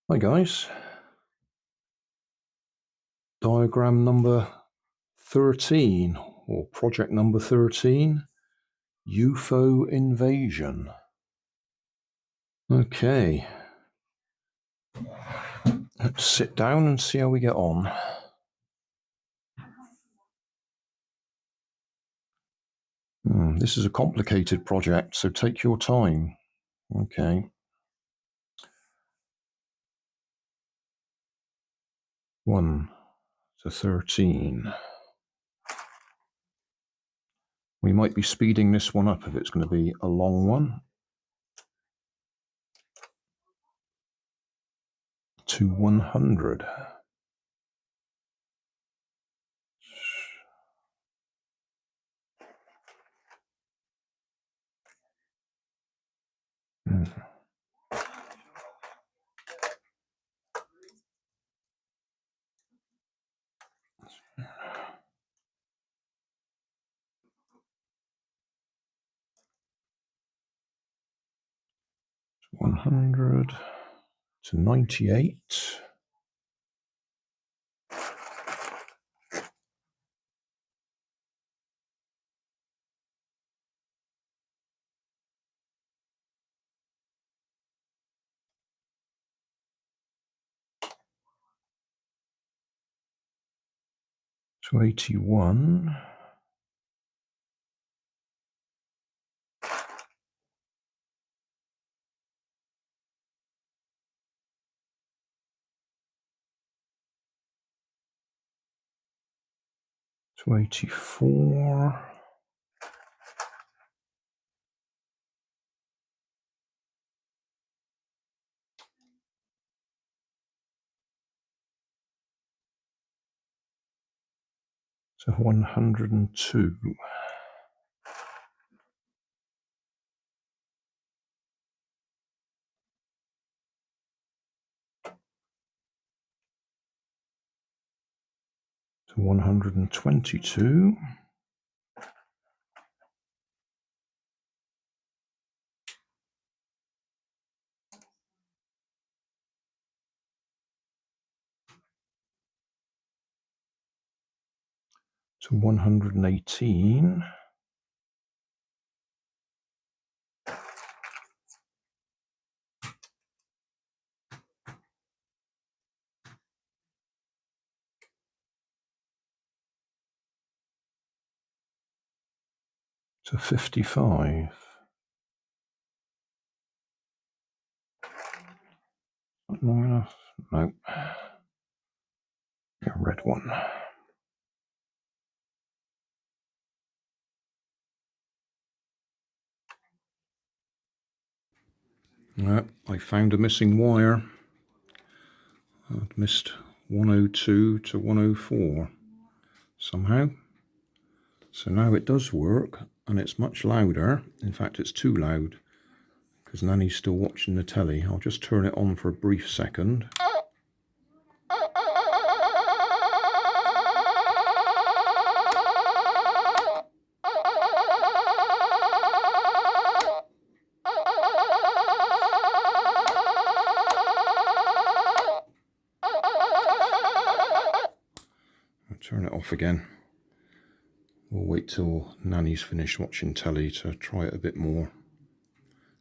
Hi guys, diagram number 13 or project number 13, UFO invasion. Okay, let's sit down and see how we get on. This is a complicated project, so take your time. Okay. One to 13. We might be speeding this one up if it's going to be a long one. To 100. Hmm. 100 to 98. To 81. To 84. To 102. To 122. To 118. To 55. Not long enough? No. A red one. I found a missing wire. I'd missed 102 to 104 somehow. So now it does work, and it's much louder. In fact, it's too loud because Nanny's still watching the telly. I'll just turn it on for a brief second. I'll turn it off again. We'll wait till Nanny's finished watching telly to try it a bit more.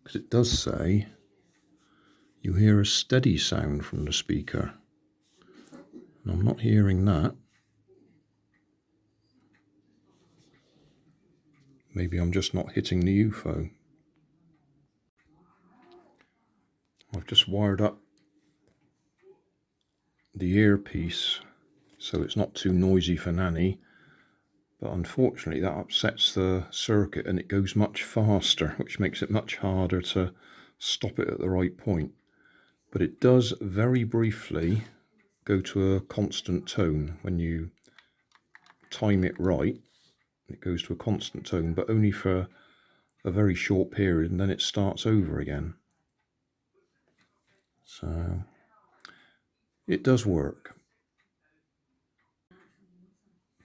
Because it does say you hear a steady sound from the speaker. And I'm not hearing that. Maybe I'm just not hitting the UFO. I've just wired up the earpiece so it's not too noisy for Nanny. But unfortunately that upsets the circuit and it goes much faster, which makes it much harder to stop it at the right point. But it does very briefly go to a constant tone when you time it right. It goes to a constant tone, but only for a very short period, and then it starts over again. So it does work.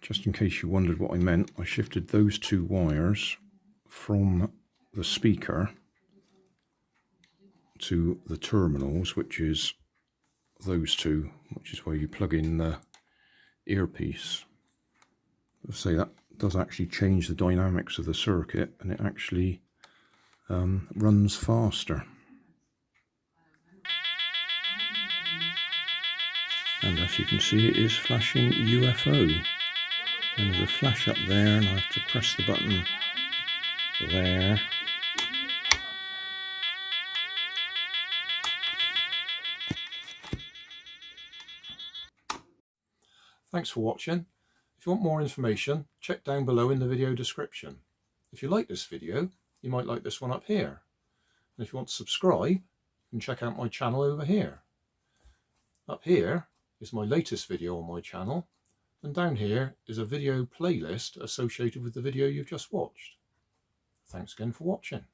Just in case you wondered what I meant, I shifted those two wires from the speaker to the terminals, which is those two, which is where you plug in the earpiece. I'll say that does actually change the dynamics of the circuit, and it actually runs faster. And as you can see, it is flashing UFO. And there's a flash up there, and I have to press the button there. Thanks for watching. If you want more information, check down below in the video description. If you like this video, you might like this one up here. And if you want to subscribe, you can check out my channel over here. Up here is my latest video on my channel, and down here is a video playlist associated with the video you've just watched. Thanks again for watching.